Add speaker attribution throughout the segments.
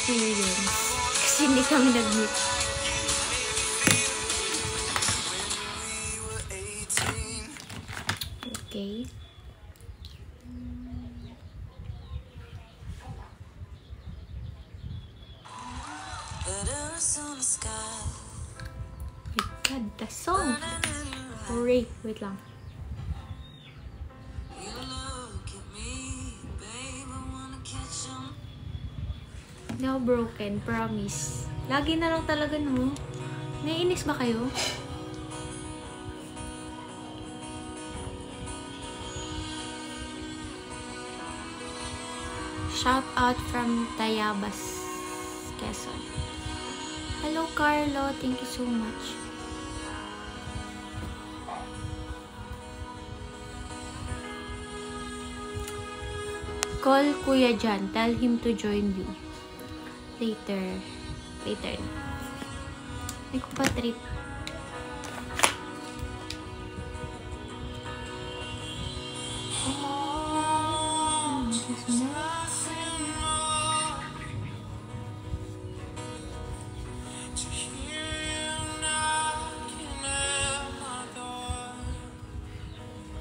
Speaker 1: experience. Kasi hindi kami nag-meet. Okay. My God, the song! Hooray! Wait lang. Hindi ako broken, promise. Lagi na lang talaga, no? Naiinis ba kayo? Shout out from Tayabas, Quezon. Hello, Carlo. Thank you so much. Call Kuya Jan. Tell him to join you. Later. Later. May ko pa trip.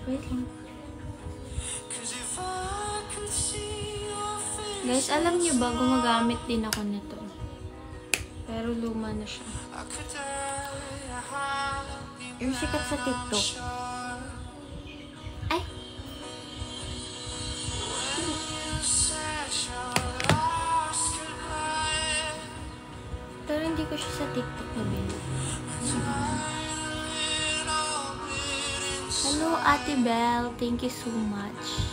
Speaker 1: Wait lang. Guys, alam niyo ba, gumagamit din ako nito. Pero luma na siya. Yung sikat sa TikTok. Ay! Pero hindi ko siya sa TikTok na binili. Hello, Ate Belle. Thank you so much.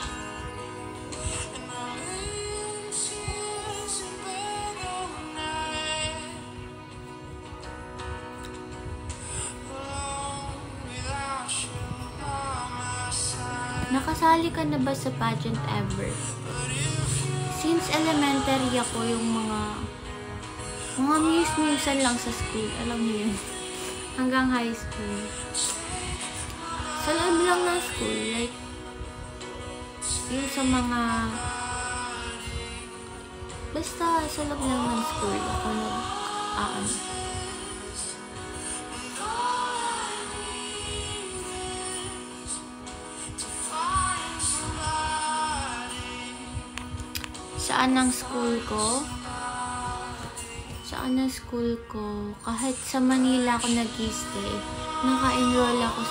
Speaker 1: Nakasali ka na ba sa pageant ever? Since elementary ako, yung mga muse-musan lang sa school. Alam niyo yun. Hanggang high school. Sa loob lang ng school. Like, yung sa mga... Basta sa loob lang ng school. Ako nag-aano. Saan ang school ko? Saan ang school ko? Kahit sa Manila ako nag-stay, naka-enroll ako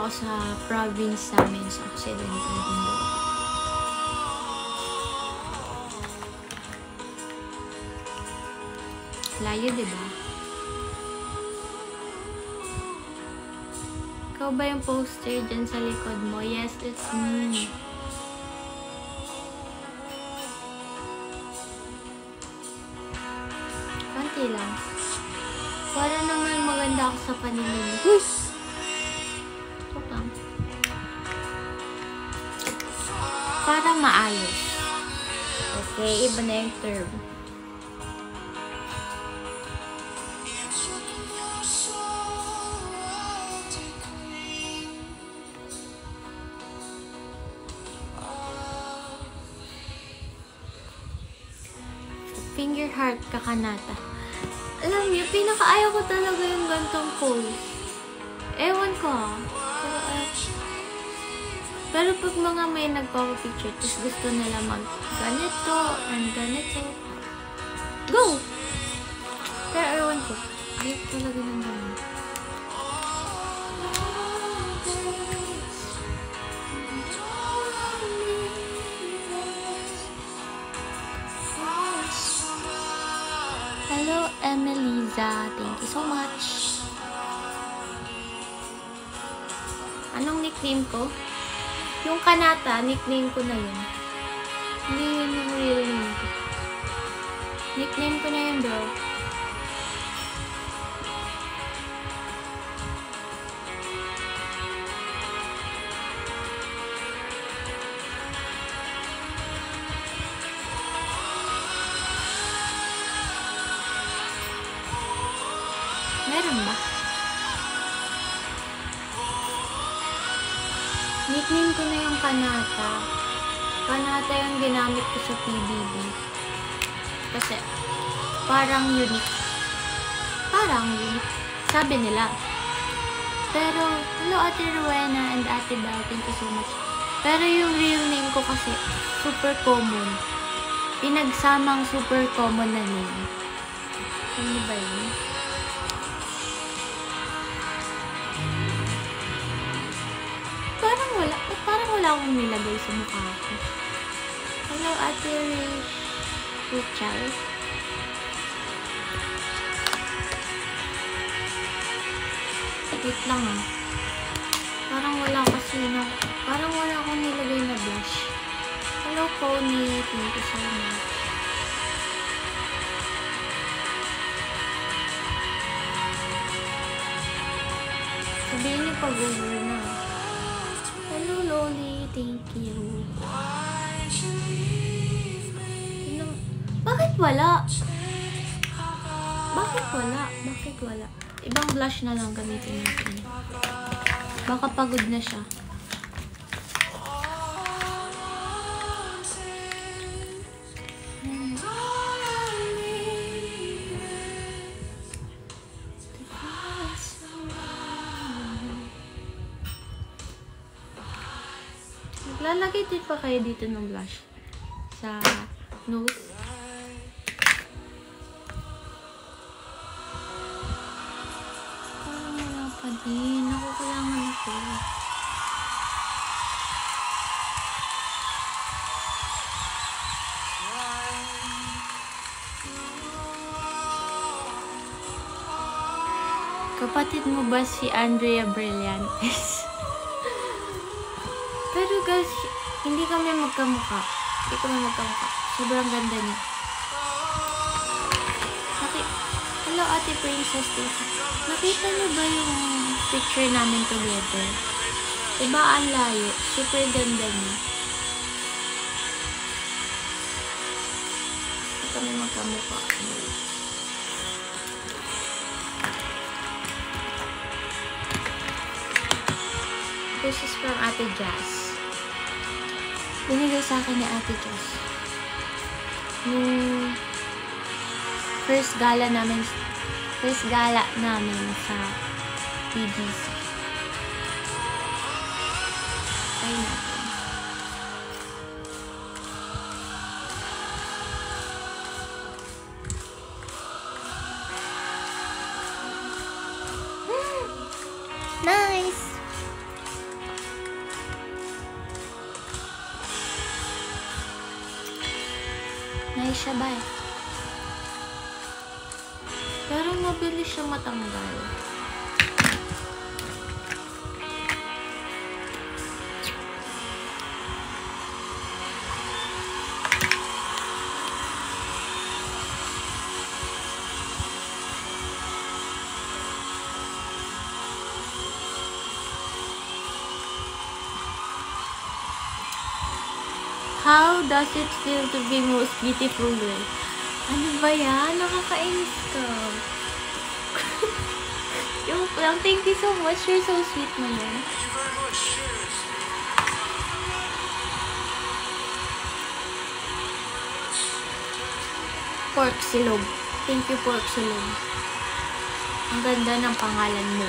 Speaker 1: sa province namin sa Occidental Mindoro. Layo, diba? Ikaw ba yung poster dyan sa likod mo? Yes, that's me. Konti lang. Para naman maganda ako sa paningin. Huy! Para maayos. Okay, iba na yung term. Finger heart kakanata. Alam niyo, pinakaayaw ko talaga yung gantong pose. Ewan ko ha. Pero pag mga may nagpapapicture, tapos gusto nila mag-ganito and ganito. Go! Pero ewan ko. Ayaw talaga ng ganun. Hello, Emeliza. Thank you so much. Anong nickname ko? Yung Kanata, nickname ko na yun. Hindi yun yung real name ko. Nickname ko na yun, bro. Meron ba? Nickname ko na yung Kanata. Panata yung ginamit ko sa PBB. Kasi, parang unique. Sabi nila. Pero, hello Ate Rowena and Ate Belle, thank you so much. Pero yung real name ko kasi, super common. Pinagsamang super common na name. Ano ba yun? Parang wala akong nilagay sa mukha ko. Hello, Ate Richard. Wait lang ah. Parang wala akong nilagay na blush. Hello, Pony. Thank you so much. Sabihin niyo pag-over na. Hello, Loli. Thank you. Bakit wala? Ibang blush na lang gamitin natin. Baka pagod na siya. Lalagay din pa kayo dito ng blush sa nose. Parang wala pa din. Ako, kailangan ako. Kapatid mo ba si Andrea Brillantes? Pero guys, hindi kami magkamukha. Sobrang ganda niya. Hello, Ate Princess Stacy. Nakita niyo ba yung picture namin together? Diba ang layo? Super ganda niya. Hindi kami magkamukha. This is from Ate Jazz. Binigay sa akin ni Ate Jazz. Nung first gala namin sa PGC. Try natin. Nice! Nice siya ba eh? Pero mabilis siya matanggal. How does it feel to be most beautiful girl? Ano ba yan? Nakakainis ka. Yung lang, thank you so much. You're so sweet naman. Pork Silog. Thank you, Pork Silog. Ang ganda ng pangalan mo.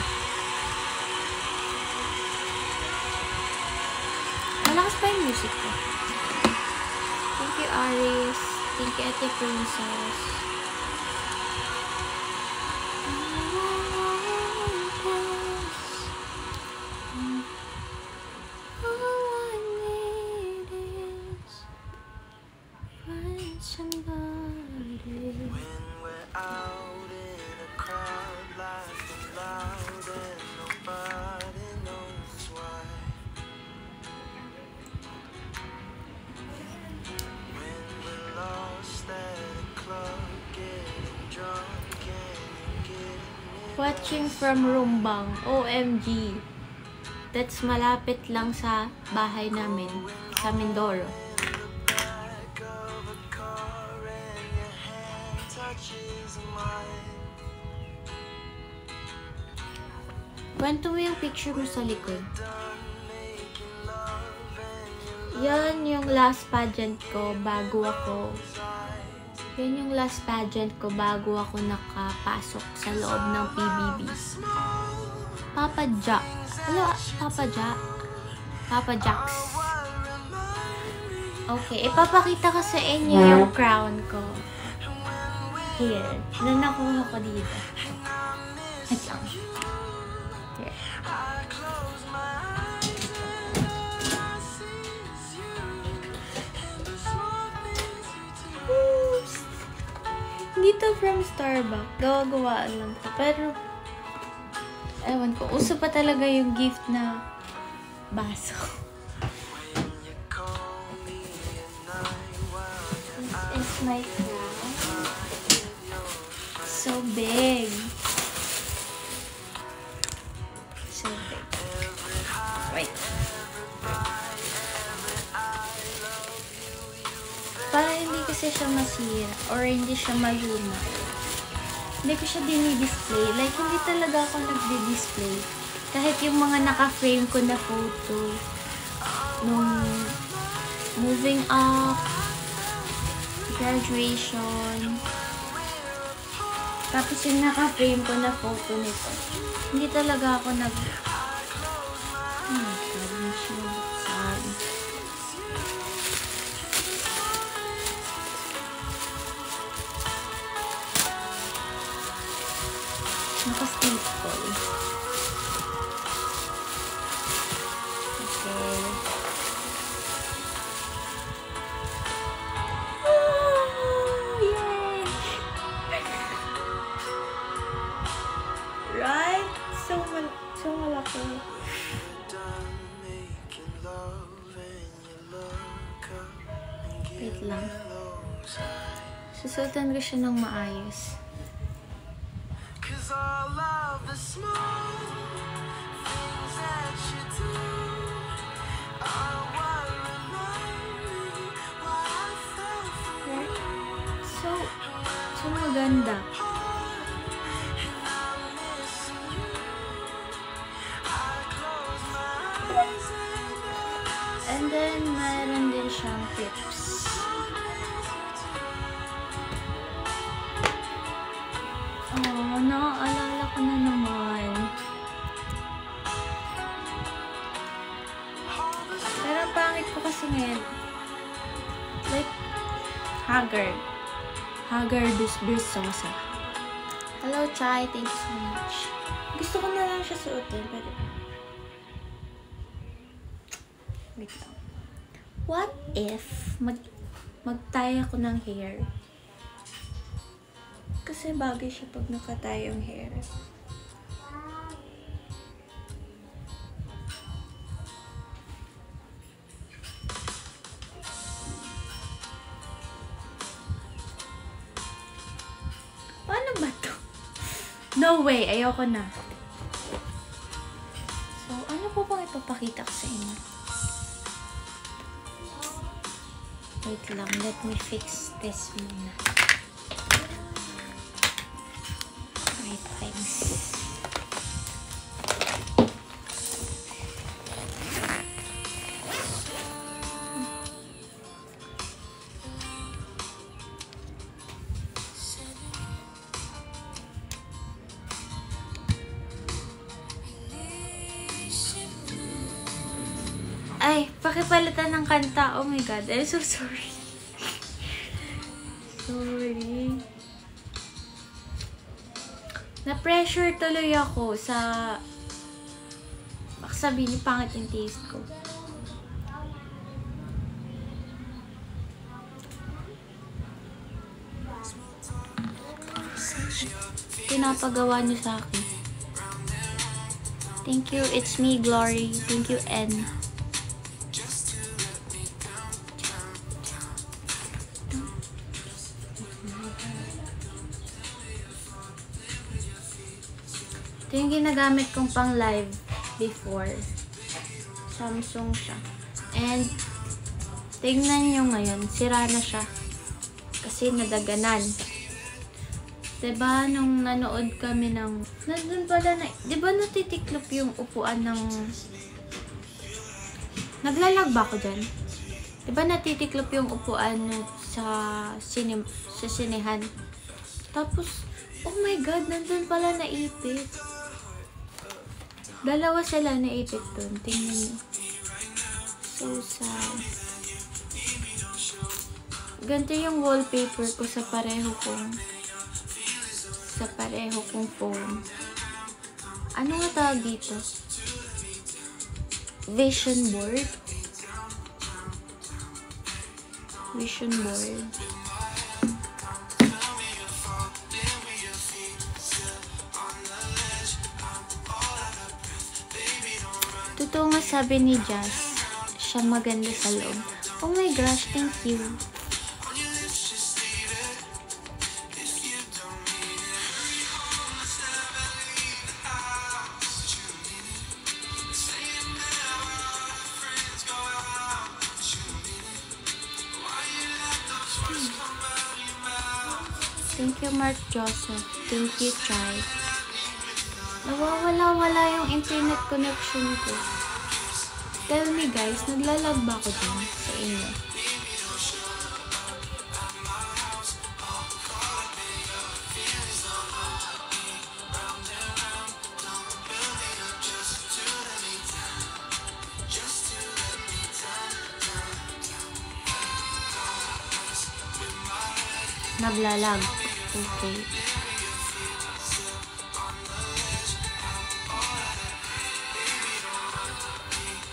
Speaker 1: Malakas pa yung music ko. Thank you, Aris. Thank you, Ate Princess. Watching from Rumbang. OMG. That's malapit lang sa bahay namin. Sa Mindoro. Kwento mo yung picture mo sa likod. Yan yung last pageant ko bago ako. Yan yung last pageant ko bago ako nakapasok sa loob ng PBB. Papa Jack. Hello, Papa Jack. Papa Jacks. Okay, ipapakita ko sa inyo yung crown ko. Here. Na nakuha ko dito. Wait lang. Here. Oops. Hindi to from Starbucks. Gawa-gawaan lang to. Pero, ewan ko, uso pa talaga yung gift na baso. This is my crown. So big. So big. Wait. Para hindi kasi siya masira or hindi siya maluma. Hindi ko siya dinidisplay. Like, hindi talaga ako nagdi-display. Kahit yung mga naka-frame ko na photo nung moving up, graduation, tapos yung naka-frame ko na photo nito. Hindi talaga ako nag... Oh my God, hindi siya nabuksan. Naka-staple. Okay. Oh, yay! Right? So malaki. Wait lang. Susutan ko siya ng maayos. So maganda. And then, mayroon din siyang tips. Oh, naaalala ko na naman. Pero ang pangit ko kasi ngayon. Like, haggard. Haggard Sosa. Hello, Chai. Thank you so much. Gusto ko na lang siya suotin, pero... Wait lang. What if mag-tie ako ng hair? Kasi bagay siya pag naka-tie yung hair. Paano ba to? No way! Ayoko na. So, ano po bang ipapakita ko sa inyo? Wait lang, let me fix this muna. Right, thanks. Ay, pakipalitan ng kanta. Oh my God, I'm so sorry. Sorry. Na-pressure tuloy ako sa... Baka sabihin niyo pangit yung taste ko. Pinapagawa niyo sa akin. Thank you, it's me, Glory. Thank you, N. Ito yung ginagamit kong pang live before. Samsung siya. And, tingnan nyo ngayon, sira na siya. Kasi nadaganan. Diba, nung nanood kami ng... Nandun pala na... Diba natitiklop yung upuan ng... Naglalag ba ako dyan? Diba natitiklop yung upuan sa sinehan? Tapos, oh my God, nandun pala naipit. Dalawa sila naipit dun. Tingnan nyo. So sad. Ganito yung wallpaper ko sa pareho kong phone. Ano nga tawag dito? Vision board. Totoo nga sabi ni Jazz, siya maganda sa loob. Oh my gosh, thank you. Thank you, Mark Joseph. Thank you, Chai. Nawawala-wala yung internet connection ko. Tell me guys, naglalag ba ako dyan sa inyo? Naglalag. Okay.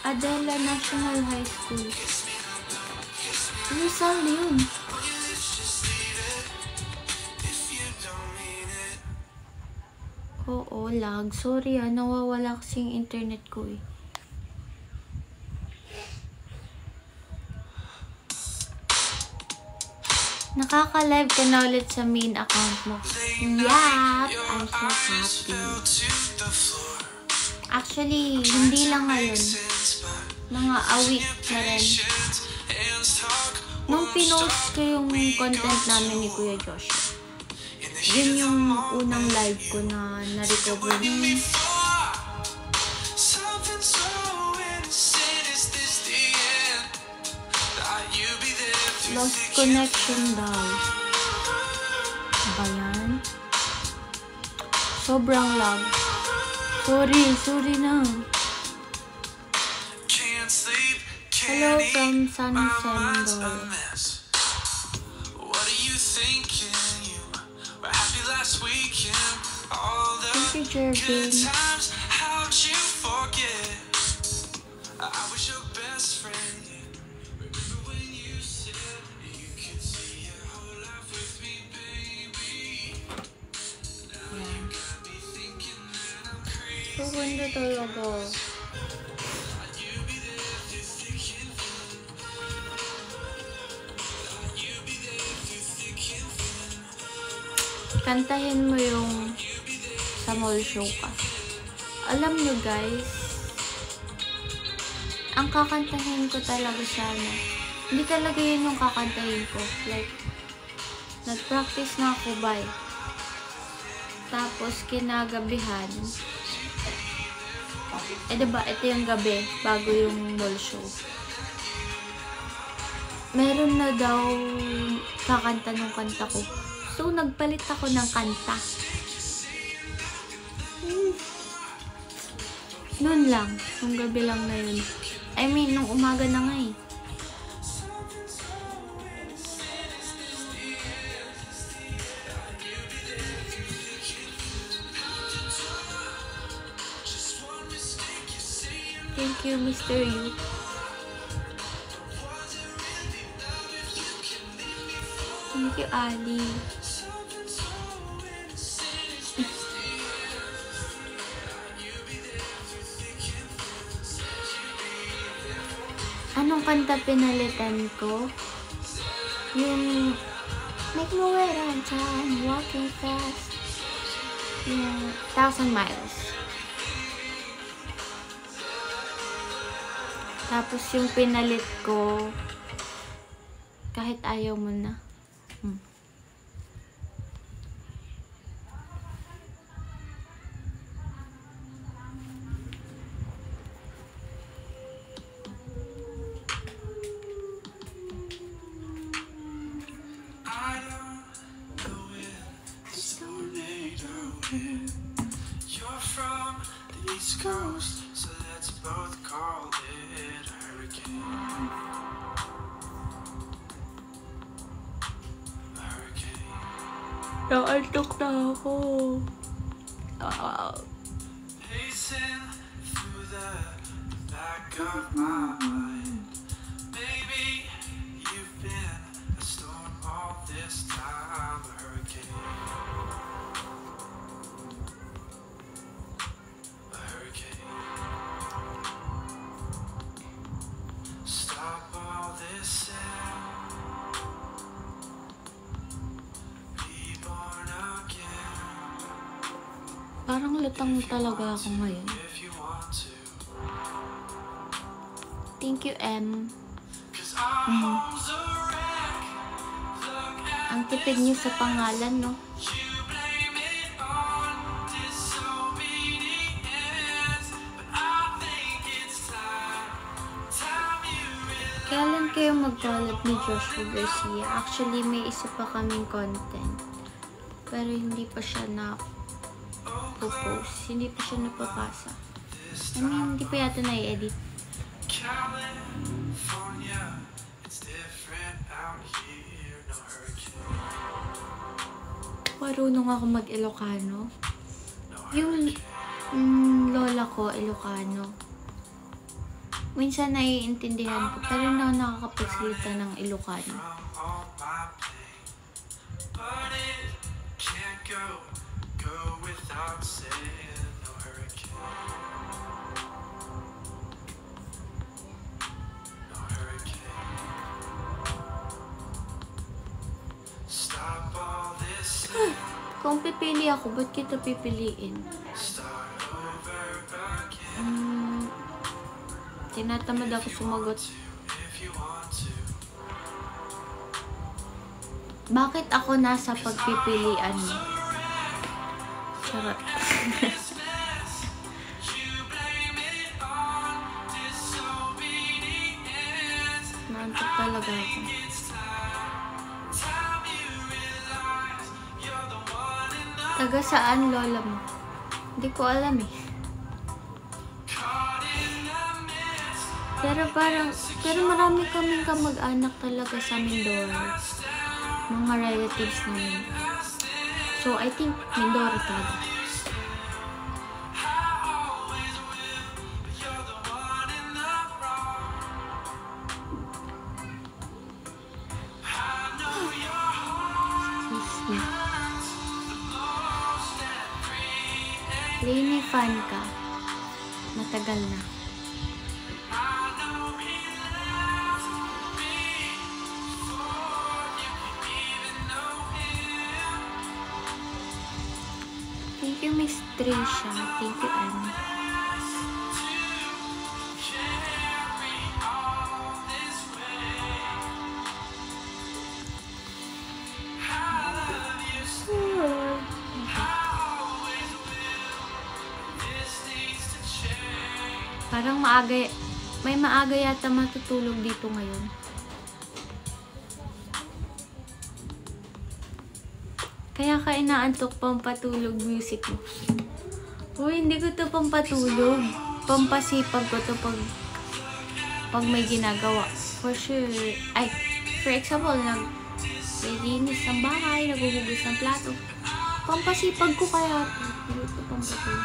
Speaker 1: Adela National High School. Rizal yun. Oo, lag. Sorry nawawala kasi yung internet ko eh. Nakaka-live ka na ulit sa main account mo. Yup! I'm so happy. Actually, hindi lang ngayon. Mga a week na rin. Nung pinost ko yung content namin ni Kuya Josh, yun yung unang live ko na na-recover. Lost connection daw. Ba yan? Sobrang lag. Sorry na. Hello from San Jose, Mindoro. Thank you, Jervin. Ganda talaga. Kantahin mo yung sa mall show ka. Alam nyo guys, ang kakantahin ko talaga sana. Hindi talaga yun yung kakantahin ko. Like, nag-practice na ako tapos kinagabihan. Diba, ito yung gabi, bago yung mall show. Meron na daw kakanta ng kanta ko. So, nagpalit ako ng kanta. Noon lang, nung gabi lang na yun. I mean, nung umaga na nga eh. Thank you, Mr. Yu. Thank you, Ali. Anong kanta pinalitan ko? Yung Make Me Wait on Time, Walking Fast. Yung 1,000 Miles. Tapos yung pinalit ko, kahit ayaw mo na.
Speaker 2: coast, so let's both call it a hurricane. A hurricane.
Speaker 1: Naantok na ako.
Speaker 2: Pacing through the back of my mind. Maybe you've been a storm all this time. A hurricane. A hurricane. Stop all this and be born again.
Speaker 1: Parang lutang talaga ako ngayon.
Speaker 2: If you want to.
Speaker 1: Thank you, M.
Speaker 2: 'Cause our home's a wreck. Look at
Speaker 1: Ang tipid niyo sa pangalan, no?
Speaker 2: you, blame it on disobedience. But I think it's time you realize.
Speaker 1: Kailan kayo mag-collab ni Joshua Garcia? Actually, may isa pa kaming content. Pero hindi pa siya na-post. Hindi pa siya napapasa. I mean, hindi pa yata na-i-edit.
Speaker 2: California, it's different out here. No hurricane,
Speaker 1: Marunong ako mag-Ilocano.
Speaker 2: no
Speaker 1: Yung
Speaker 2: hurricane.
Speaker 1: lola ko, Ilocano. Minsan naiintindihan ko, pero hindi ako nakakapagsalita ng Ilocano.
Speaker 2: From all my pain, but it can't go without saying. No hurricane, no hurricane. Stop all this and
Speaker 1: Kung pipili ako, ba't kita pipiliin?
Speaker 2: start over again.
Speaker 1: Tinatamad ako sumagot.
Speaker 2: If you want to.
Speaker 1: Bakit ako nasa pagpipilian mo? Charot. Naantok talaga ako. Taga saan lola mo? Hindi ko alam eh. Pero marami kaming kamag-anak talaga sa Mindoro. Mga relatives namin. So, I think Mindoro talaga. Excuse me. Lainey fan ka. Matagal na. Thank you, Miss Trisha. Thank you, Anne. Parang maaga, may maaga yata matutulog dito ngayon. Kaya ka inaantok pampatulog music mo. Uy, hindi ko to pampatulog. Pampasipag ko to pag may ginagawa. For sure. Ay, for example, naglilinis ng bahay, naguhugas ng plato. Pampasipag ko kaya to. Hindi ko pampatulog.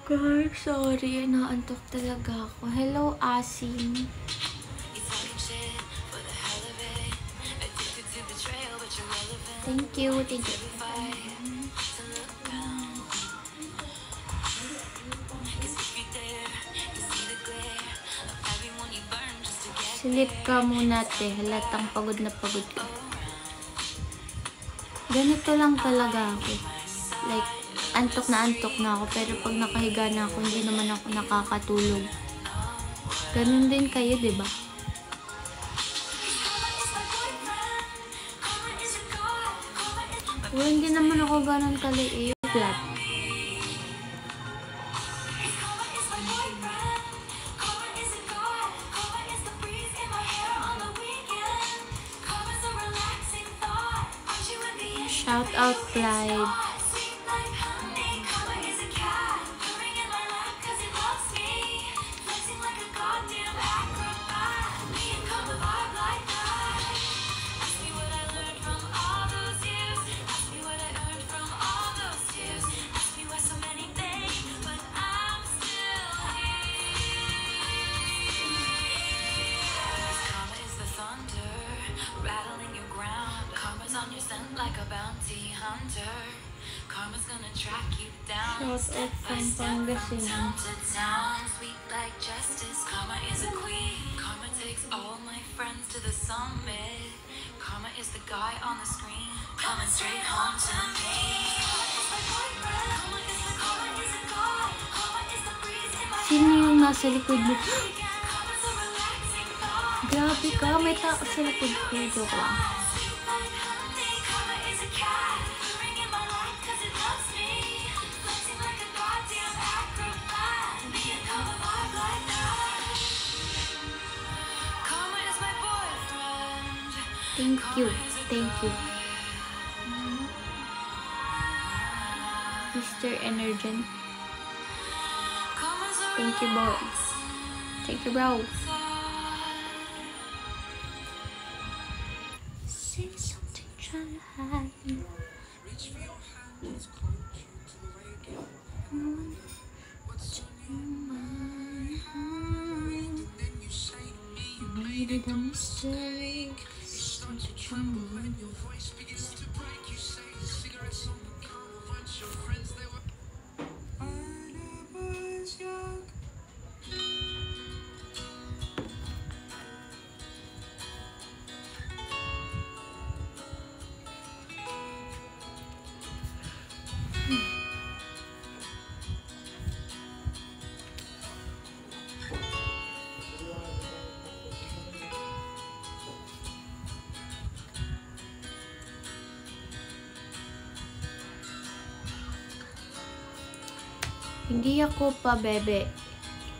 Speaker 1: Guys, sorry. Naantok talaga ako. Hello, Asim. Thank you. Thank you. Silip ka muna, te. Halatang pagod na pagod ka. Ganito lang talaga ako. Like, antok na ako. Pero pag nakahiga na ako, hindi naman ako nakakatulog. Ganun din kayo, diba? Well, hindi naman ako ganun kaliit. Flat. Shout out Clyde. Shout out from Pangasinan.
Speaker 2: Sweet like justice, karma is a queen. Karma takes all my friends to the summit. Karma is the guy on the screen, coming straight home to me.
Speaker 1: Sino yung nasa likod mo? Grabe ka, may tao sa likod ko. Joke lang. Thank you. Thank you. Mr. Energen. Thank you, boys. Thank you, bro. Say something, try to hide. Maybe the mystery. When your voice begins to break, you say cigarettes on the counter, bunch of friends they were. When I was young. Hindi ako pa, bebe.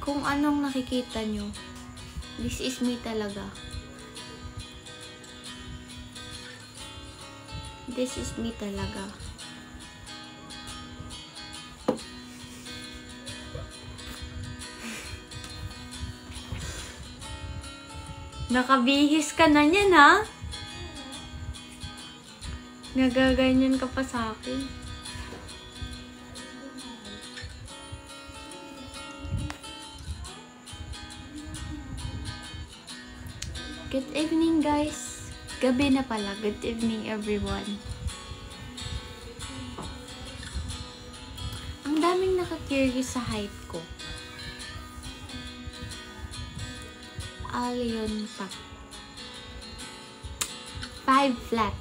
Speaker 1: Kung anong nakikita nyo, this is me talaga. This is me talaga. Nakabihis ka na niyan, ha? Nagaganyan ka pa sa akin. Good evening, guys. Gabi na pala. Good evening, everyone. Ang daming naka-curious sa height ko. Ayon pa. 5 flat.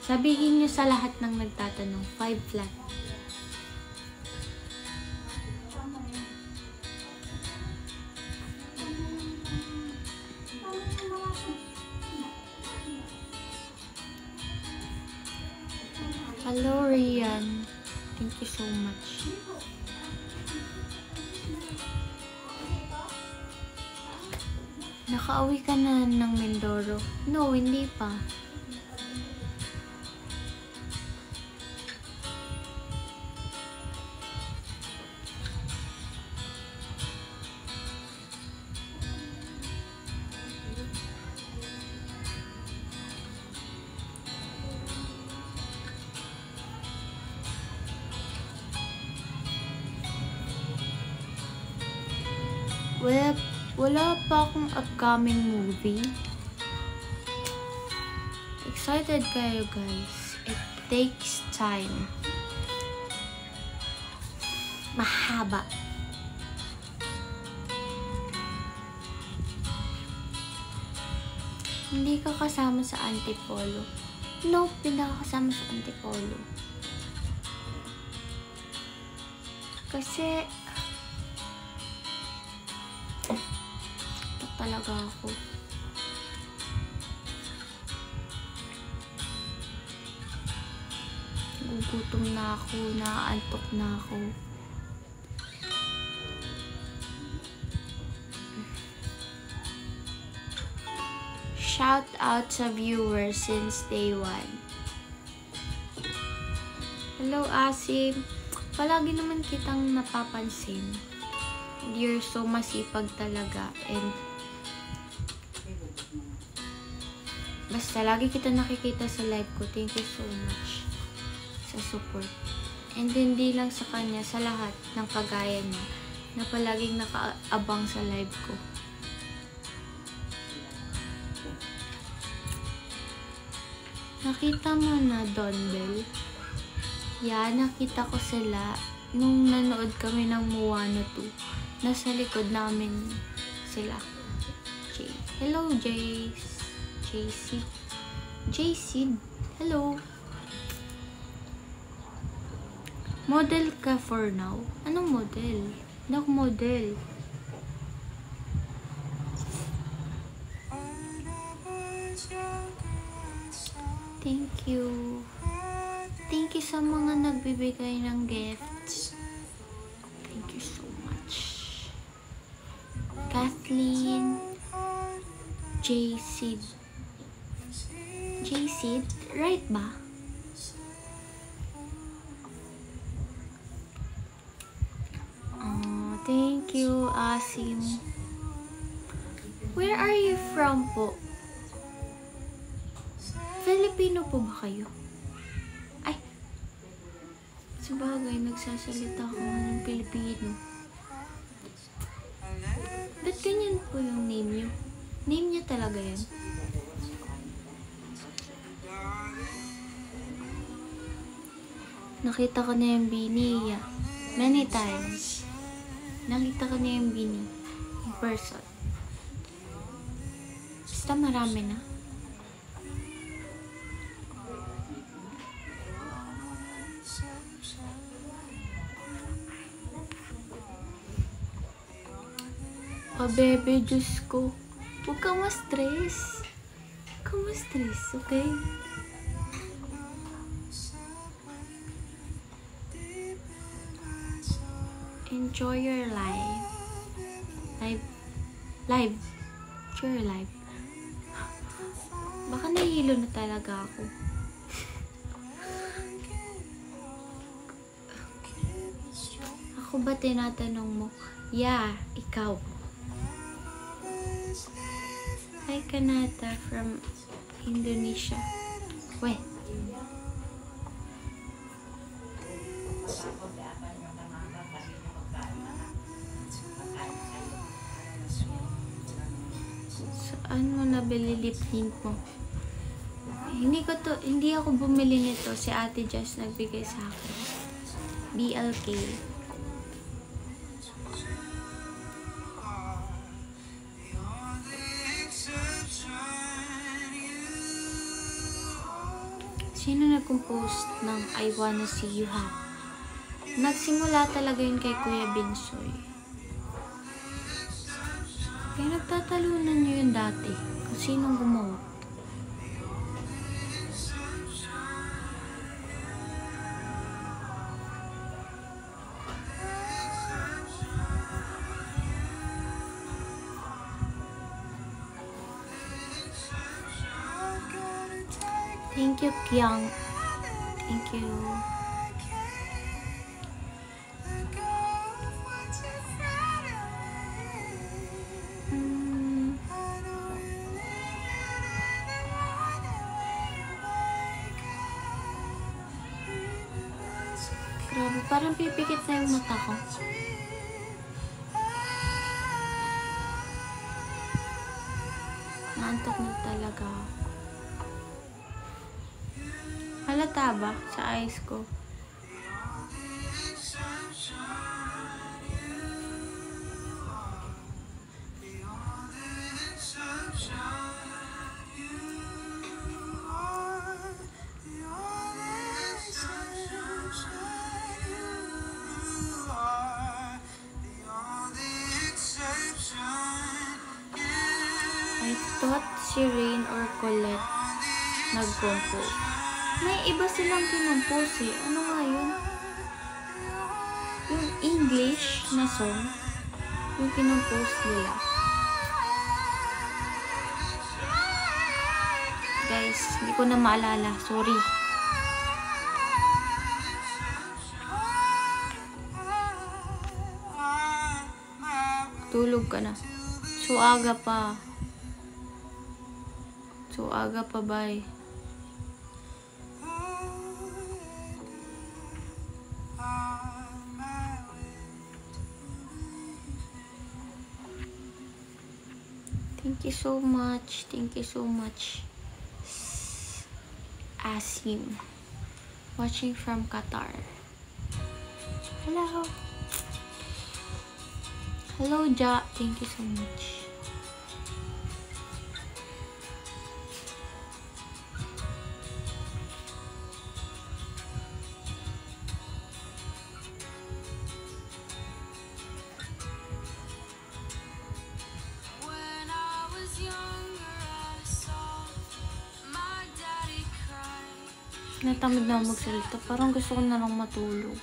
Speaker 1: Sabihin nyo sa lahat ng nagtatanong, 5 flat. Hello, Rian. Thank you so much. Nakauwi ka na ng Mindoro? No, hindi pa. Wala pa akong upcoming movie. Excited kayo, guys. It takes time. Mahaba. Hindi ka kasama sa Antipolo. Nope, hindi ako kasama sa Antipolo. Kasi ito talaga ako. Gugutom na ako, naaantok na ako. Shout out sa viewers since day 1. Hello, Asim. Palagi naman kitang napapansin. You're so masipag talaga. And basta lagi kita nakikita sa live ko. Thank you so much sa support. And hindi lang sa kanya, sa lahat ng kagaya niya na palaging nakaabang sa live ko. Nakita mo na Don Bell? Yeah, nakita ko sila nung nanood kami ng Moana 2. Nasa likod namin sila. Hello, JC. Hello. Model ka for now? Anong model? Hindi ako model. Thank you. Thank you sa mga nagbibigay ng gifts. Thank you so much. Kathleen. JC. Right ba? Oh, thank you, Asim. Where are you from po? Filipino po ba kayo? Ay, sabagay, nagsasalita ako ng Pilipino. Ba't ganyan po yung name niyo? Name niya talaga yan? Nakita ko na yung Bini. Many times. Nakita ko na yung Bini. In person. Basta marami na. Bebe, Diyos ko. Huwag kang ma-stress. Huwag kang ma-stress, okay? Enjoy your life. Live. Enjoy your life. Baka nahihilo na talaga ako. Ako ba tinatanong mo? Yeah, ikaw. Hi, Kanata from Indonesia. Wait. Saan mo nabili lip tint mo? Hindi ako bumili nito. Si Ate Jess nagbigay sa akin. BLK. Sino nag-compose ng I Wanna See You Happy? Nagsimula talaga yun kay Kuya Binsoy. Kaya nagtatalunan nyo yun dati kung sinong gumawa. Thank you, Kyung. Thank you. Grabe, parang pipikit na yung mata ko. Naantok na talaga ako. Halata ba sa eyes ko? si Rain or Colette nag-compose. May iba silang kinompose eh. Ano nga yun? Yung English na song, yung kinompose nila. Guys, hindi ko na maalala. Sorry. Tulog ka na. So, aga pa. Bye. Thank you so much. Thank you so much. Asim. Watching from Qatar. Hello. Hello, Ja. Thank you so much. Natamad na ako magsalita. Parang gusto ko na lang matulog.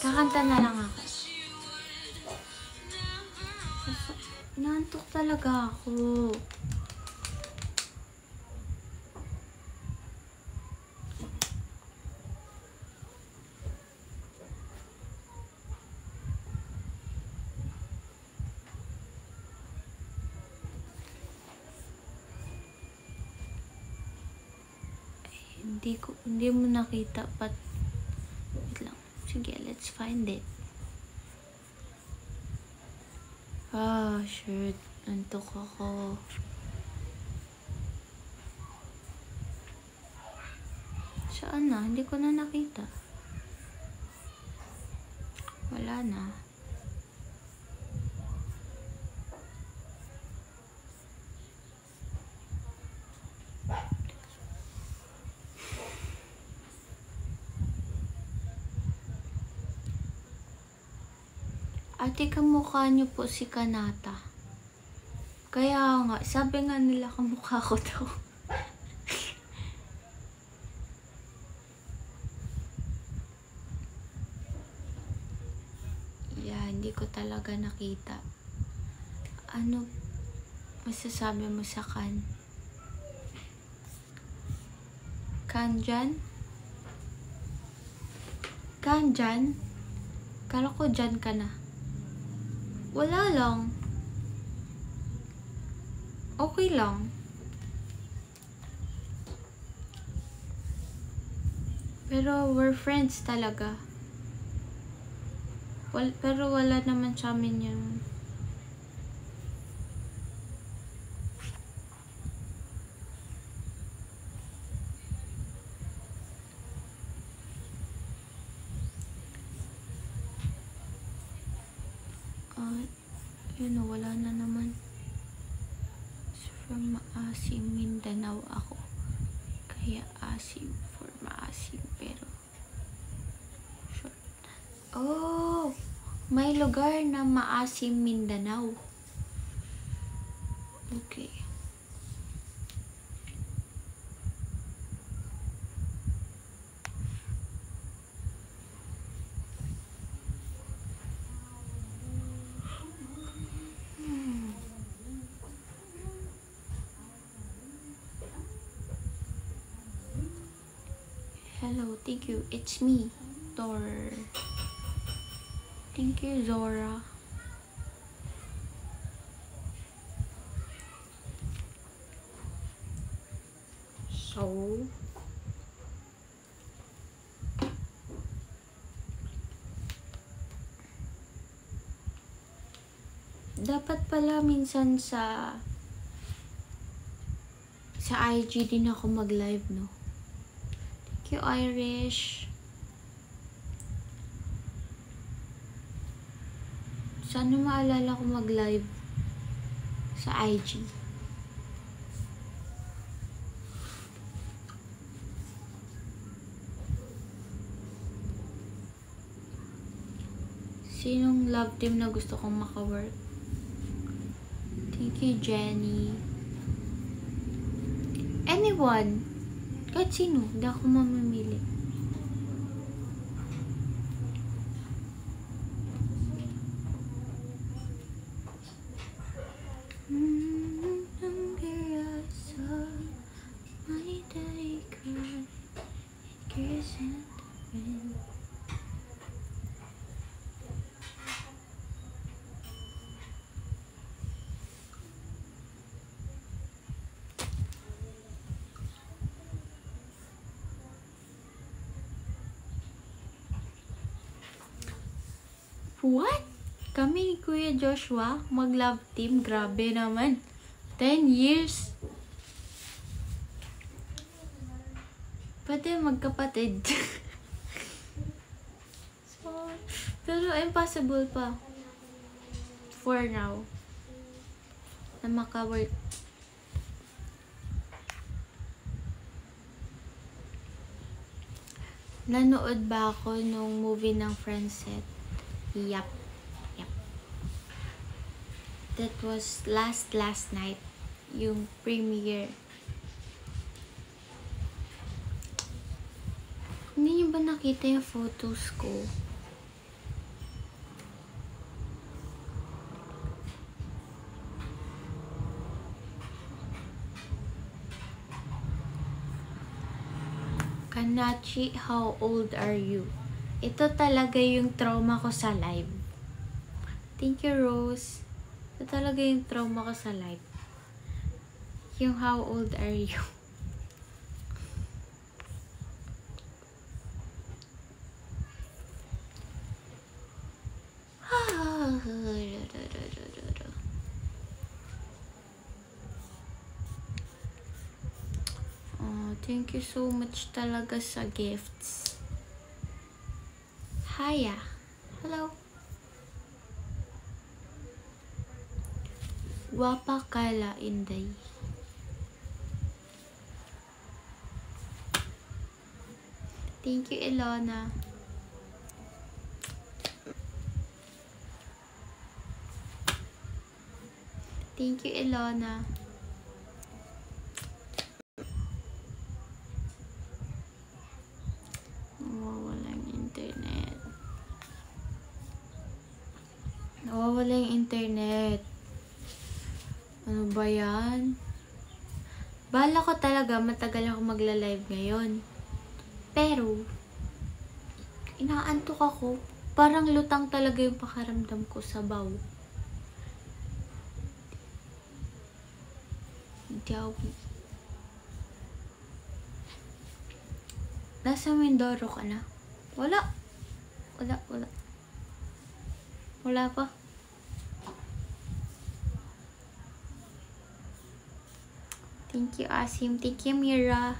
Speaker 1: Kakanta na lang ako. Inaantok talaga ako. Hindi mo nakita, but wait lang. Sige, let's find it. Shit. Antok ako. Saan na? Hindi ko na nakita. Wala na. Ate, kamukha niyo po si Kanata. Kaya nga, sabi nga nila kamukha ko daw. Yeah, hindi ko talaga nakita. Ano masasabi mo sa Kanjan? Kanjan? Kala ko dyan ka na. Wala lang. Okay lang. Pero we're friends talaga. Pero wala naman sa amin yung yun o, wala na naman. From Maasim, Mindanao ako. Kaya Asim for Maasim, pero short. Oh, may lugar na Maasim, Mindanao. Okay. Hello, thank you. It's me, Thor. Thank you, Zora. So, dapat pala minsan sa IG din ako mag-live, no? Thank you, Irish. Sana maalala ko mag-live sa IG. Sinong love team na gusto kong maka-work? Thank you, Jenny. Anyone. Kahit sino. Hindi ako mamamili. What? Kami ni Kuya Joshua, mag-love team? Grabe naman. 10 years. Pwede magkapatid. So, pero impossible pa. For now. Na maka-work. Nanood ba ako nung movie ng Friendset? Yup. That was last night. Yung premiere. Hindi niyo ba nakita yung photos ko? Kanachi, how old are you? Ito talaga yung trauma ko sa live. Thank you, Rose. Ito talaga yung trauma ko sa live. Yung how old are you? Oh, thank you so much talaga sa gifts. Hiya. Hello. Wapa Kala Inday. Thank you, Ilona. Thank you, Ilona. Nawawalang internet. Nawawala yung internet. Ano ba yan? Bala ko talaga matagal ako magla-live ngayon. Pero, inaantok ako. Parang lutang talaga yung pakaramdam ko sa baw. Jawi. Nasa Mindoro ka na? Wala. Wala pa. Thank you, Asim. Thank you, Mira.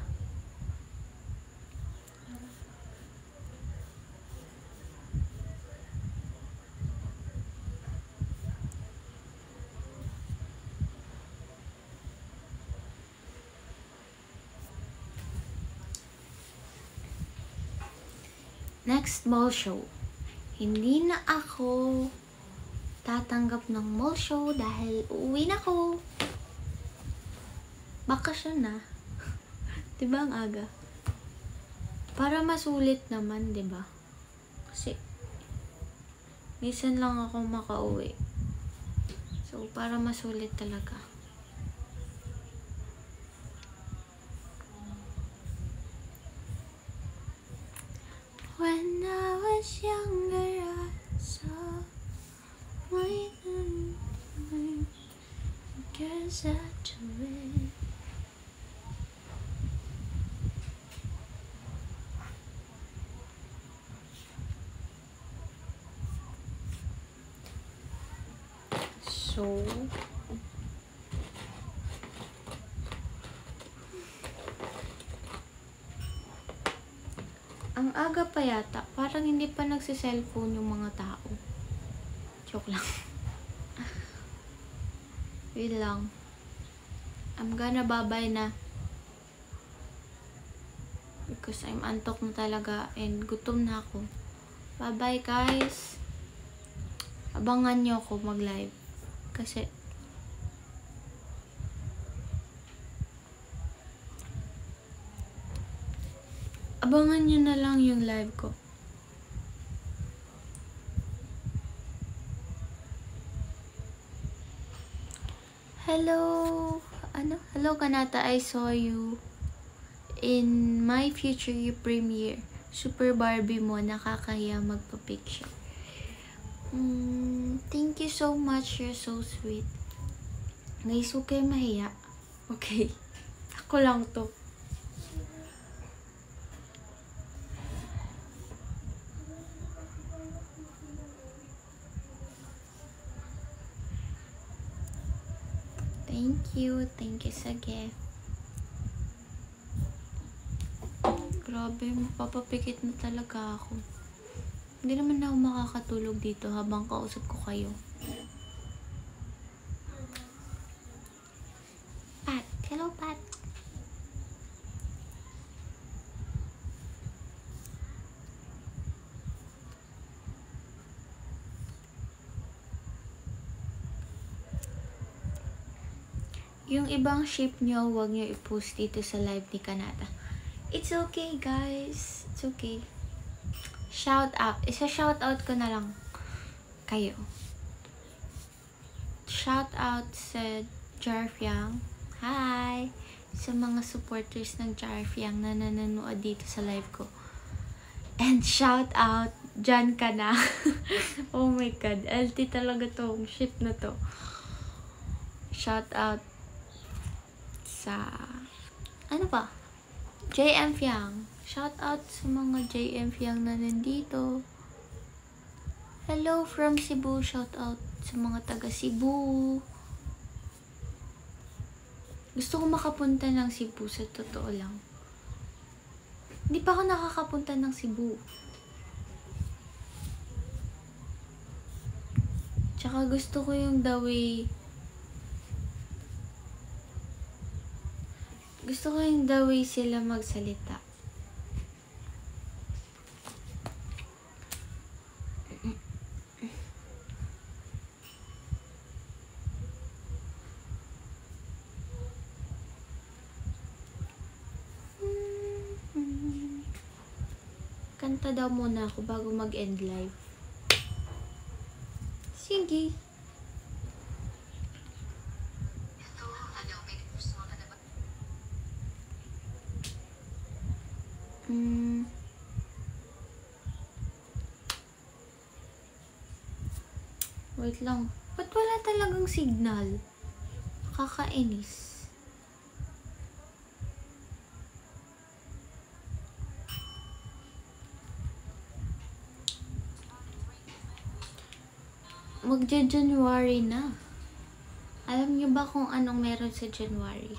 Speaker 1: Next mall show. Hindi na ako tatanggap ng mall show dahil uuwi na ako. Bakasyon na. Diba ang aga? Para masulit naman, diba? Kasi minsan lang ako makauwi. So, para masulit talaga. When I was younger, I saw my guess I do it. So, ang aga pa yata, parang hindi pa nagsi-cellphone yung mga tao. Joke lang. Wait lang. I'm gonna bye-bye na. Because I'm antok na talaga and gutom na ako. Bye-bye, guys. Abangan nyo ako mag-live. Kasi, abangan nyo na lang yung live ko. Hello! Hello Kanata, I saw you in my future premiere. Super Barbie mo, nakakahiya magpa-picture. Thank you so much, you're so sweet. Guys, huwag kayo mahiya. Okay. Ako lang to. Thank you sa gift. Grabe, mapapapikit na talaga ako. Hindi naman ako makakatulog dito habang kausap ko kayo. Pat, hello Pat. Yung ibang shape nyo, huwag nyo i-post dito sa live ni Kanata. It's okay, guys. It's okay. Shout out. Isa-shout out ko na lang kayo. Shout out sa Jarfiang. Hi! Sa mga supporters ng Jarfiang na nanonood dito sa live ko. And shout out, dyan ka na. Oh my God. LT talaga tong ship na to. Shout out sa ano ba? JM Fiang. Shout out sa mga JM Fiang na nandito. Hello from Cebu. Shout out sa mga taga Cebu. Gusto ko makapunta ng Cebu, sa totoo lang. Hindi pa ako nakakapunta ng Cebu. Tsaka gusto ko yung the way sila magsalita. Kanta daw muna ako bago mag-end live. Sige. Wait lang. Ba't wala talagang signal? Kakainis. Magja-January na. Alam niyo ba kung anong meron sa January?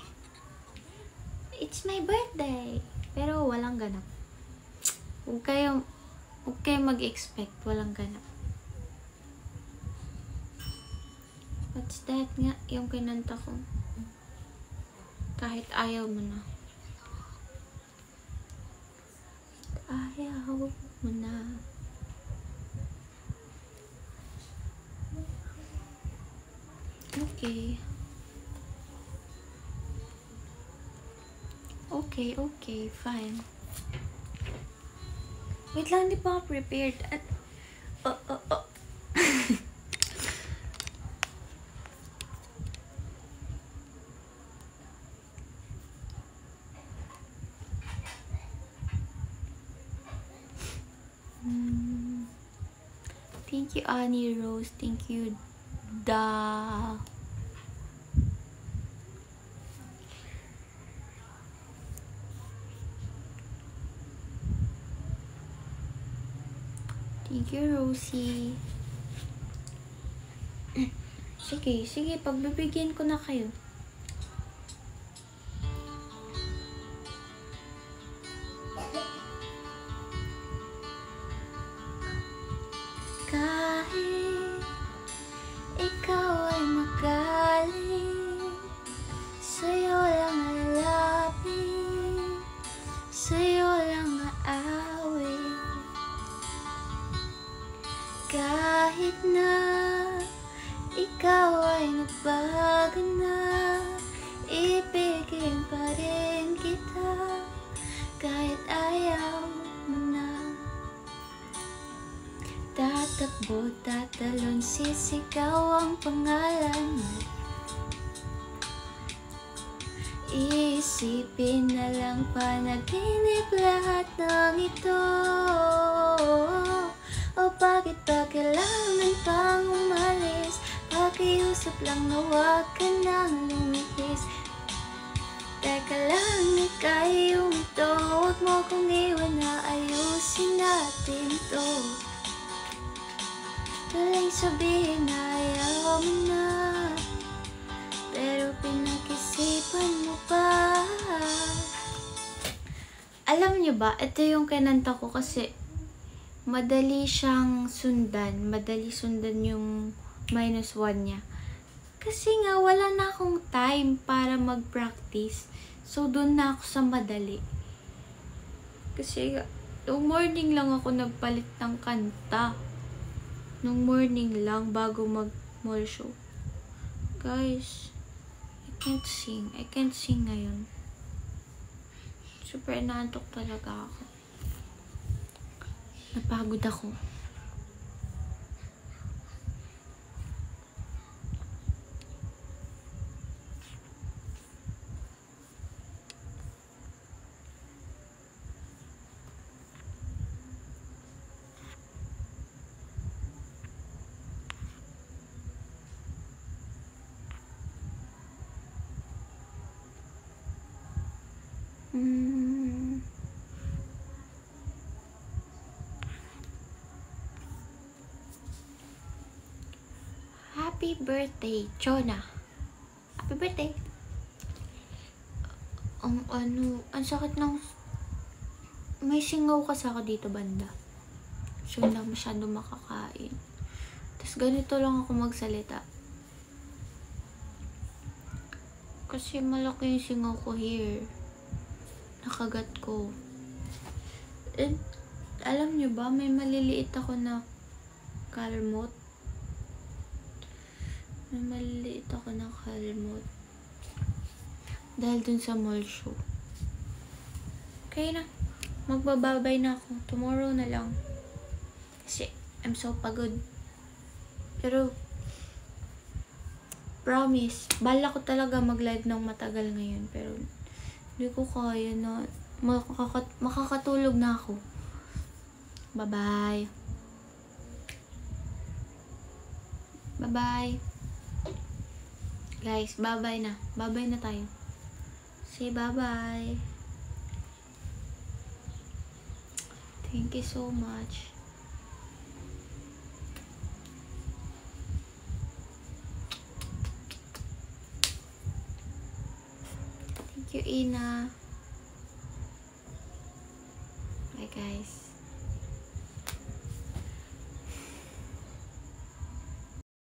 Speaker 1: It's my birthday. Pero walang ganap. Huwag kayo mag-expect. Walang ganap. What's that nga? Yung kinanta ko. Kahit ayaw mo na. Ayaw mo na. Okay. Okay, fine. Wait lang, di pa ako prepared. At, Thank you, Annie Rose. Thank you, Da. Thank you, Rosie. Sige, pagbibigyan ko na kayo. Kahit ikaw ay magaling, sa'yo lang alapin, sa'yo lang aawin. Kahit na ikaw ay nagbago na. Ibigin pa rin kita kahit ayaw mo na. Tatakbo, tatalon, sisigaw ang pangalan mo. Iisipin na lang panaginip lahat ng ito. O bakit ba kailangan pang umalis? Pakiusap lang na huwag ka nang lumihis. Teka lang, ika'y umito. Huwag mo kong iwan na ayusin natin to. Tuloy sabihin na ayaw mo na, pero pinag-isipan mo pa. Alam niyo ba, ito yung kinanta ko kasi madali siyang sundan. Madali sundan yung -1 niya. Kasi nga, wala na akong time para mag-practice. So, doon na ako sa madali. Kasi, nung morning lang ako nagpalit ng kanta. Nung morning lang, bago mag-mall show. Guys, I can't sing. I can't sing ngayon. Super inaantok talaga ako. Napagod ako. Happy birthday, Chona. Happy birthday. Ang sakit ng... May singaw kasi ako dito banda. So, hindi ako masyado makakain. Tapos, ganito lang ako magsalita. Kasi malaki yung singaw ko here. Nakagat ko. And, alam nyo ba, may maliliit ako na kalmot. May maliliit ako na kalmot. Dahil dun sa mall show. Okay na. Magbababay na ako. Tomorrow na lang. Kasi, I'm so pagod. Pero, promise, bala ko talaga mag-live ng matagal ngayon. Pero, hindi ko kaya na. Makakatulog na ako. Bye-bye. Bye-bye. Guys, bye-bye na. Bye-bye na tayo. Say bye-bye. Thank you so much. Thank you, Ina. Bye, guys.